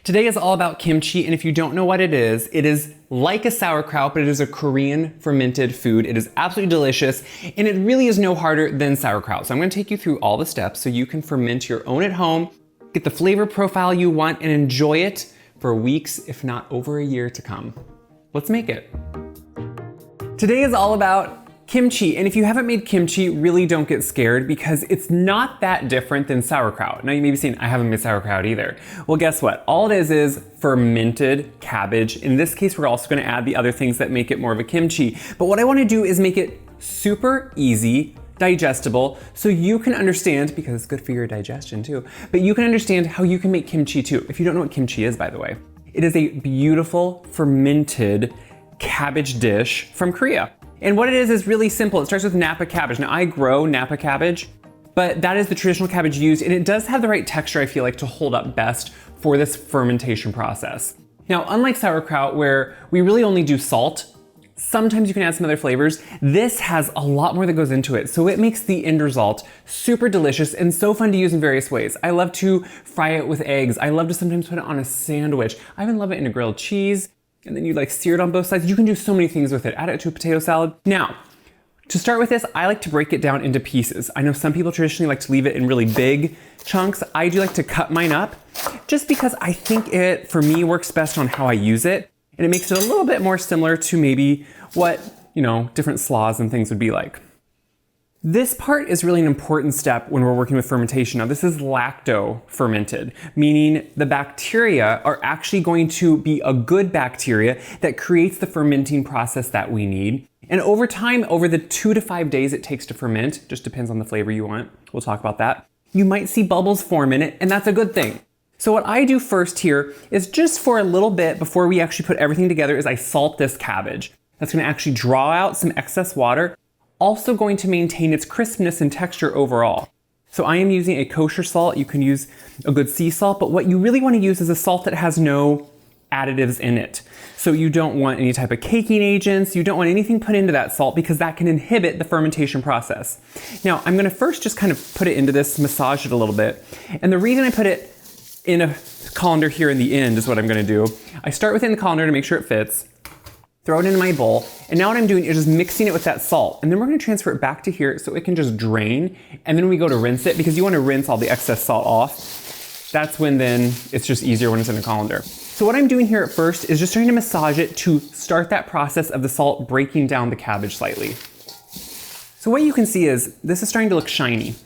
Today is all about kimchi, and if you don't know what it is like a sauerkraut, but it is a Korean fermented food. It is absolutely delicious, and it really is no harder than sauerkraut. So I'm gonna take you through all the steps so you can ferment your own at home, get the flavor profile you want, and enjoy it for weeks, if not over a year to come. Let's make it. Today is all about kimchi, and if you haven't made kimchi, really don't get scared because it's not that different than sauerkraut. Now you may be saying, I haven't made sauerkraut either. Well, guess what? All it is fermented cabbage. In this case, we're also gonna add the other things that make it more of a kimchi. But what I wanna do is make it super easy, digestible, so you can understand, because it's good for your digestion too, but you can understand how you can make kimchi too. If you don't know what kimchi is, by the way, it is a beautiful fermented cabbage dish from Korea. And what it is really simple. It starts with Napa cabbage. Now I grow Napa cabbage, but that is the traditional cabbage used, and it does have the right texture, I feel like, to hold up best for this fermentation process. Now, unlike sauerkraut, where we really only do salt, sometimes you can add some other flavors, this has a lot more that goes into it. So it makes the end result super delicious and so fun to use in various ways. I love to fry it with eggs. I love to sometimes put it on a sandwich. I even love it in a grilled cheese. And then you like sear it on both sides. You can do so many things with it. Add it to a potato salad. Now, to start with this, I like to break it down into pieces. I know some people traditionally like to leave it in really big chunks. I do like to cut mine up just because I think it, for me, works best on how I use it. And it makes it a little bit more similar to maybe what, different slaws and things would be like. This part is really an important step when we're working with fermentation. Now, this is lacto fermented, meaning the bacteria are actually going to be a good bacteria that creates the fermenting process that we need. And over time, over the 2 to 5 days it takes to ferment, just depends on the flavor you want. We'll talk about that. You might see bubbles form in it, and that's a good thing. So what I do first here is just for a little bit before we actually put everything together is I salt this cabbage. That's gonna actually draw out some excess water, also going to maintain its crispness and texture overall. So I am using a kosher salt. You can use a good sea salt, but what you really want to use is a salt that has no additives in it. So you don't want any type of caking agents. You don't want anything put into that salt because that can inhibit the fermentation process. Now, I'm gonna first just kind of put it into this, massage it a little bit. And the reason I put it in a colander here in the end is what I'm gonna do. I start within the colander to make sure it fits. Throw it into my bowl, and now what I'm doing is just mixing it with that salt, and then we're gonna transfer it back to here so it can just drain, and then we go to rinse it, because you wanna rinse all the excess salt off. That's when then it's just easier when it's in a colander. So what I'm doing here at first is just trying to massage it to start that process of the salt breaking down the cabbage slightly. So what you can see is this is starting to look shiny,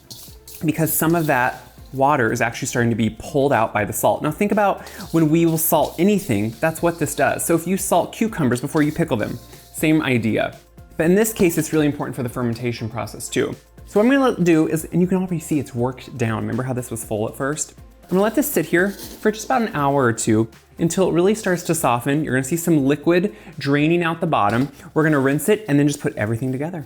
because some of that water is actually starting to be pulled out by the salt. Now think about when we will salt anything, that's what this does. So if you salt cucumbers before you pickle them, same idea. But in this case, it's really important for the fermentation process too. So what I'm gonna do is, and you can already see it's worked down. Remember how this was full at first? I'm gonna let this sit here for just about an hour or two until it really starts to soften. You're gonna see some liquid draining out the bottom. We're gonna rinse it and then just put everything together.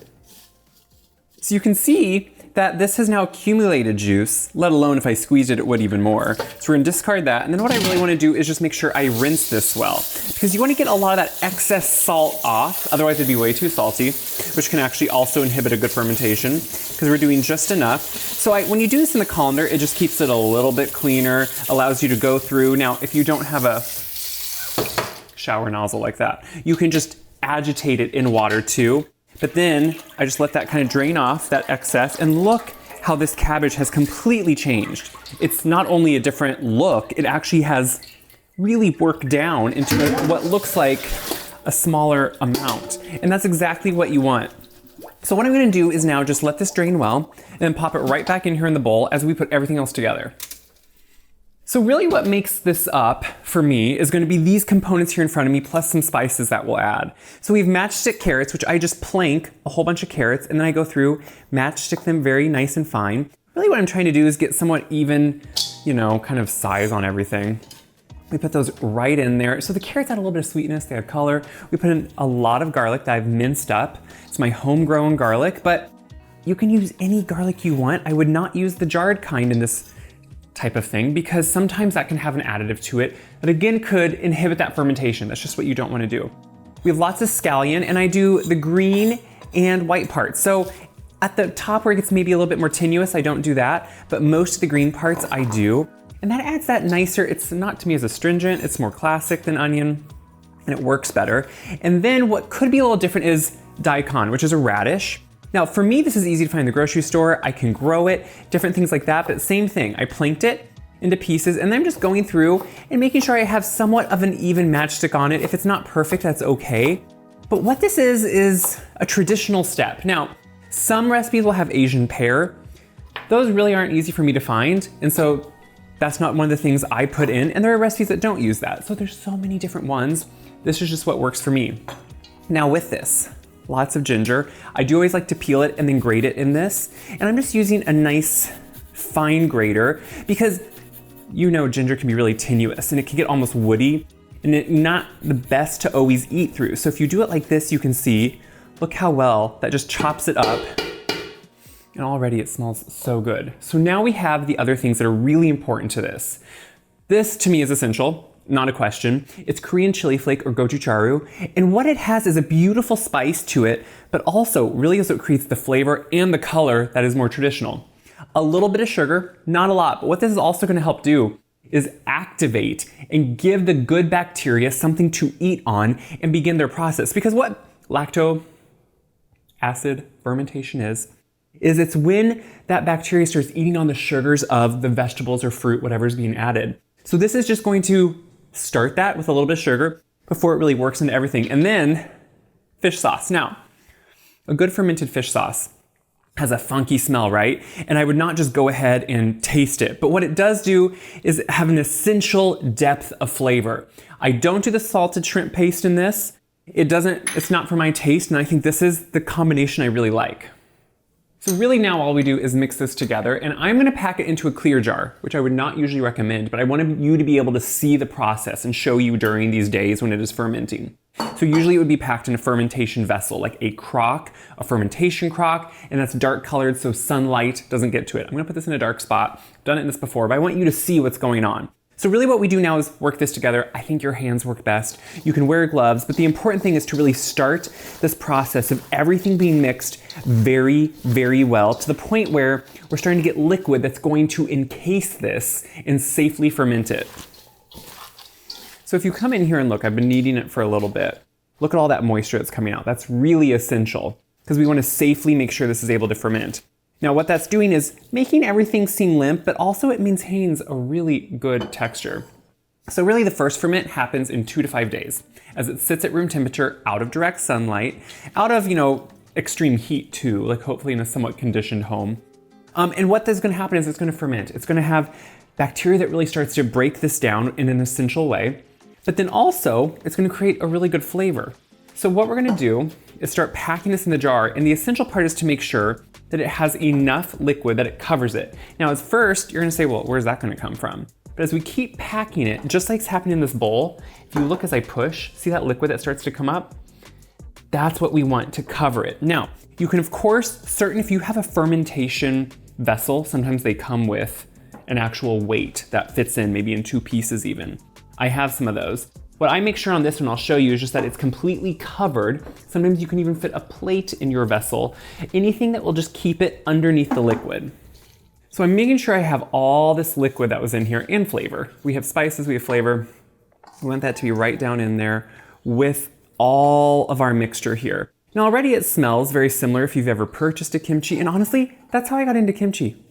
So you can see that this has now accumulated juice, let alone if I squeezed it, it would even more. So we're gonna discard that. And then what I really wanna do is just make sure I rinse this well, because you wanna get a lot of that excess salt off, otherwise it'd be way too salty, which can actually also inhibit a good fermentation, because we're doing just enough. So when you do this in the colander, it just keeps it a little bit cleaner, allows you to go through. Now, if you don't have a shower nozzle like that, you can just agitate it in water too. But then I just let that kind of drain off that excess, and look how this cabbage has completely changed. It's not only a different look, it actually has really worked down into what looks like a smaller amount. And that's exactly what you want. So what I'm gonna do is now just let this drain well, and then pop it right back in here in the bowl as we put everything else together. So really what makes this up for me is gonna be these components here in front of me, plus some spices that we'll add. So we have matchstick carrots, which I just plank a whole bunch of carrots, and then I go through, matchstick them very nice and fine. Really what I'm trying to do is get somewhat even, kind of size on everything. We put those right in there. So the carrots add a little bit of sweetness, they add color. We put in a lot of garlic that I've minced up. It's my homegrown garlic, but you can use any garlic you want. I would not use the jarred kind in this type of thing, because sometimes that can have an additive to it that again could inhibit that fermentation. That's just what you don't want to do. We have lots of scallion, and I do the green and white parts. So at the top where it gets maybe a little bit more tenuous, I don't do that, but most of the green parts I do. And that adds that nicer, it's not to me as astringent, it's more classic than onion, and it works better. And then what could be a little different is daikon, which is a radish. Now for me, this is easy to find in the grocery store. I can grow it, different things like that, but same thing. I planked it into pieces and then I'm just going through and making sure I have somewhat of an even matchstick on it. If it's not perfect, that's okay. But what this is a traditional step. Now, some recipes will have Asian pear. Those really aren't easy for me to find. And so that's not one of the things I put in. And there are recipes that don't use that. So there's so many different ones. This is just what works for me. Now with this, lots of ginger. I do always like to peel it and then grate it in this. And I'm just using a nice fine grater because you know ginger can be really tenuous and it can get almost woody and it's not the best to always eat through. So if you do it like this, you can see, look how well that just chops it up. And already it smells so good. So now we have the other things that are really important to this. This to me is essential, not a question. It's Korean chili flake or gochugaru. And what it has is a beautiful spice to it, but also really is what creates the flavor and the color that is more traditional. A little bit of sugar, not a lot, but what this is also gonna help do is activate and give the good bacteria something to eat on and begin their process. Because what lacto acid fermentation is it's when that bacteria starts eating on the sugars of the vegetables or fruit, whatever's being added. So this is just going to start that with a little bit of sugar before it really works into everything. And then fish sauce. Now, a good fermented fish sauce has a funky smell, right? And I would not just go ahead and taste it. But what it does do is have an essential depth of flavor. I don't do the salted shrimp paste in this. It's not for my taste, and I think this is the combination I really like. So really now all we do is mix this together, and I'm gonna pack it into a clear jar, which I would not usually recommend, but I wanted you to be able to see the process and show you during these days when it is fermenting. So usually it would be packed in a fermentation vessel, like a crock, a fermentation crock, and that's dark colored so sunlight doesn't get to it. I'm gonna put this in a dark spot. I've done it in this before, but I want you to see what's going on. So really what we do now is work this together. I think your hands work best. You can wear gloves, but the important thing is to really start this process of everything being mixed very, very well to the point where we're starting to get liquid that's going to encase this and safely ferment it. So if you come in here and look, I've been kneading it for a little bit. Look at all that moisture that's coming out. That's really essential because we want to safely make sure this is able to ferment. Now what that's doing is making everything seem limp, but also it maintains a really good texture. So really the first ferment happens in 2 to 5 days as it sits at room temperature out of direct sunlight, out of, extreme heat too, like hopefully in a somewhat conditioned home. And what is going to happen is it's going to ferment. It's going to have bacteria that really starts to break this down in an essential way, but then also it's going to create a really good flavor. So what we're going to do is start packing this in the jar, and the essential part is to make sure that it has enough liquid that it covers it. Now at first, you're gonna say, well, where's that gonna come from? But as we keep packing it, just like it's happening in this bowl, if you look as I push, see that liquid that starts to come up? That's what we want to cover it. Now, you can of course, if you have a fermentation vessel, sometimes they come with an actual weight that fits in, maybe in 2 pieces even. I have some of those. What I make sure on this one I'll show you is just that it's completely covered. Sometimes you can even fit a plate in your vessel, anything that will just keep it underneath the liquid. So I'm making sure I have all this liquid that was in here and flavor. We have spices, we have flavor. We want that to be right down in there with all of our mixture here. Now already it smells very similar if you've ever purchased a kimchi, and honestly, that's how I got into kimchi.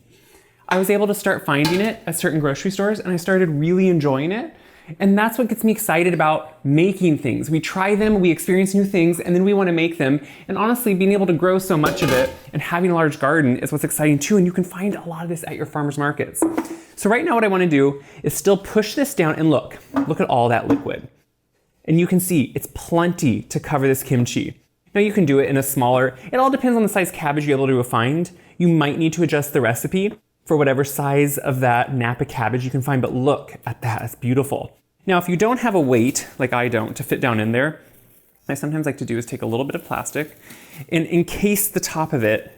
I was able to start finding it at certain grocery stores and I started really enjoying it. And that's what gets me excited about making things. We try them, we experience new things, and then we want to make them. And honestly, being able to grow so much of it and having a large garden is what's exciting too. And you can find a lot of this at your farmers markets. So right now what I want to do is still push this down and look at all that liquid. And you can see it's plenty to cover this kimchi. Now you can do it in a smaller, it all depends on the size cabbage you're able to find. You might need to adjust the recipe for whatever size of that Napa cabbage you can find, but look at that, it's beautiful. Now, if you don't have a weight, like I don't, to fit down in there, what I sometimes like to do is take a little bit of plastic and encase the top of it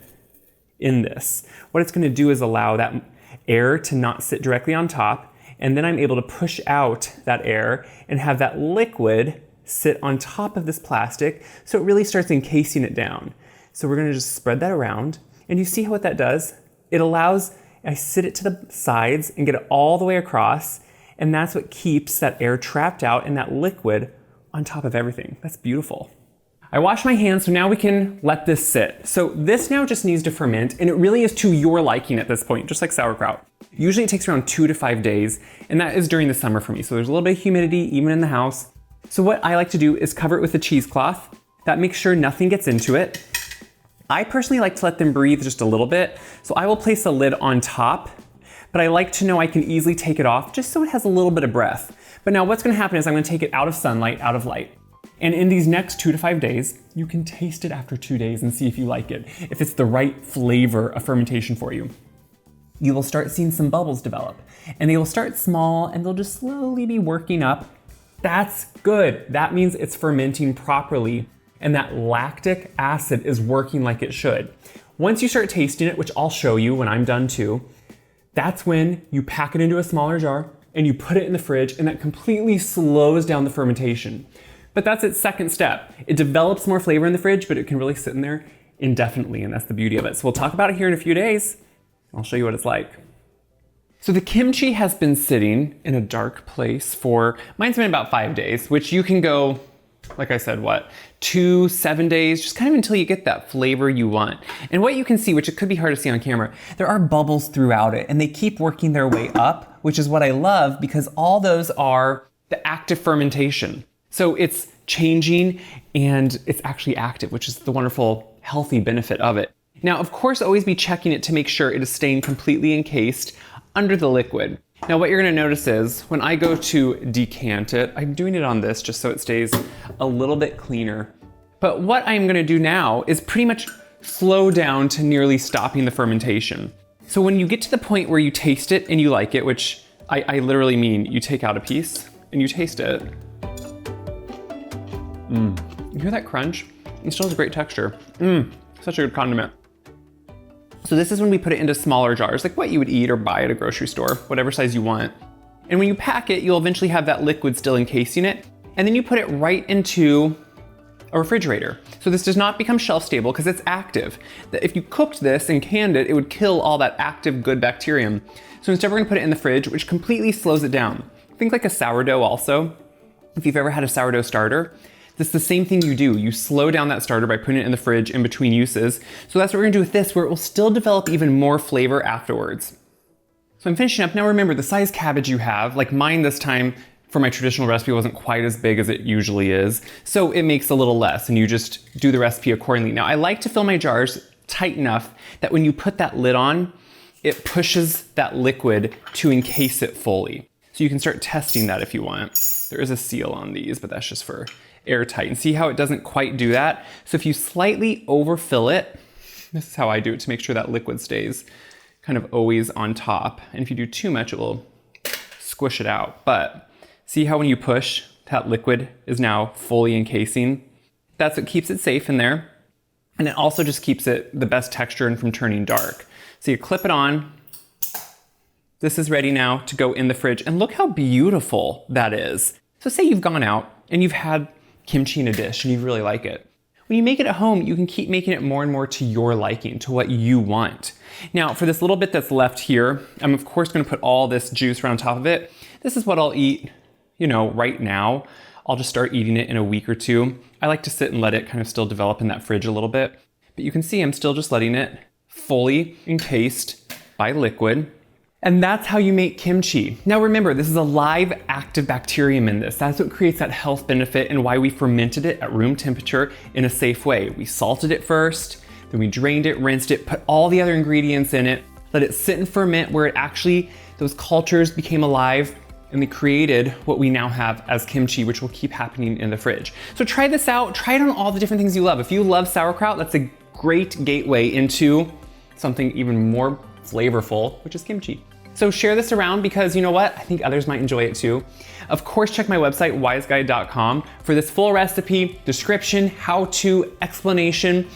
in this. What it's gonna do is allow that air to not sit directly on top, and then I'm able to push out that air and have that liquid sit on top of this plastic, so it really starts encasing it down. So we're gonna just spread that around, and you see what that does? It allows I sit it to the sides and get it all the way across, and that's what keeps that air trapped out and that liquid on top of everything. That's beautiful. I wash my hands, so now we can let this sit. So this now just needs to ferment, and it really is to your liking at this point, just like sauerkraut. Usually it takes around 2 to 5 days, and that is during the summer for me. So there's a little bit of humidity even in the house. So what I like to do is cover it with a cheesecloth. That makes sure nothing gets into it. I personally like to let them breathe just a little bit, so I will place a lid on top, but I like to know I can easily take it off just so it has a little bit of breath. But now what's gonna happen is I'm gonna take it out of sunlight, out of light. And in these next 2 to 5 days, you can taste it after 2 days and see if you like it, if it's the right flavor of fermentation for you. You will start seeing some bubbles develop, and they will start small and they'll just slowly be working up. That's good. That means it's fermenting properly and that lactic acid is working like it should. Once you start tasting it, which I'll show you when I'm done too, that's when you pack it into a smaller jar and you put it in the fridge, and that completely slows down the fermentation. But that's its second step. It develops more flavor in the fridge, but it can really sit in there indefinitely, and that's the beauty of it. So we'll talk about it here in a few days. I'll show you what it's like. So the kimchi has been sitting in a dark place for, mine's been about 5 days, which you can go, like I said, 2, 7 days, just kind of until you get that flavor you want. And what you can see, which it could be hard to see on camera, there are bubbles throughout it, and they keep working their way up, which is what I love because all those are the active fermentation. So it's changing and it's actually active, which is the wonderful, healthy benefit of it. Now, of course, always be checking it to make sure it is staying completely encased under the liquid. Now, what you're gonna notice is when I go to decant it, I'm doing it on this just so it stays a little bit cleaner. But what I'm gonna do now is pretty much slow down to nearly stopping the fermentation. So when you get to the point where you taste it and you like it, which I literally mean you take out a piece and you taste it, you hear that crunch? It still has a great texture. Such a good condiment. So this is when we put it into smaller jars, like what you would eat or buy at a grocery store, whatever size you want. And when you pack it, you'll eventually have that liquid still encasing it. And then you put it right into a refrigerator. So this does not become shelf stable because it's active. If you cooked this and canned it, it would kill all that active good bacterium. So instead we're gonna put it in the fridge, which completely slows it down. Think like a sourdough also. If you've ever had a sourdough starter, that's the same thing you do. You slow down that starter by putting it in the fridge in between uses. So that's what we're gonna do with this, where it will still develop even more flavor afterwards. So I'm finishing up. Now remember, the size cabbage you have, like mine this time for my traditional recipe wasn't quite as big as it usually is. So it makes a little less and you just do the recipe accordingly. Now I like to fill my jars tight enough that when you put that lid on, it pushes that liquid to encase it fully. So you can start testing that if you want. There is a seal on these, but that's just for airtight. And see how it doesn't quite do that? So if you slightly overfill it, this is how I do it to make sure that liquid stays kind of always on top. And if you do too much, it will squish it out. But see how when you push, that liquid is now fully encasing? That's what keeps it safe in there. And it also just keeps it the best texture and from turning dark. So you clip it on. This is ready now to go in the fridge. And look how beautiful that is. So say you've gone out and you've had kimchi in a dish and you really like it. When you make it at home, you can keep making it more and more to your liking, to what you want. Now, for this little bit that's left here, I'm of course gonna put all this juice right on top of it. This is what I'll eat, right now. I'll just start eating it in a week or two. I like to sit and let it kind of still develop in that fridge a little bit. But you can see I'm still just letting it fully encased by liquid. And that's how you make kimchi. Now remember, this is a live active bacterium in this. That's what creates that health benefit and why we fermented it at room temperature in a safe way. We salted it first, then we drained it, rinsed it, put all the other ingredients in it, let it sit and ferment where it actually, those cultures became alive and they created what we now have as kimchi, which will keep happening in the fridge. So try this out, try it on all the different things you love. If you love sauerkraut, that's a great gateway into something even more flavorful, which is kimchi. So share this around because you know what? I think others might enjoy it too. Of course, check my website, wiseguide.com, for this full recipe, description, how-to, explanation.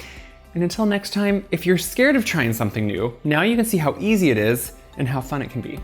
And until next time, if you're scared of trying something new, now you can see how easy it is and how fun it can be.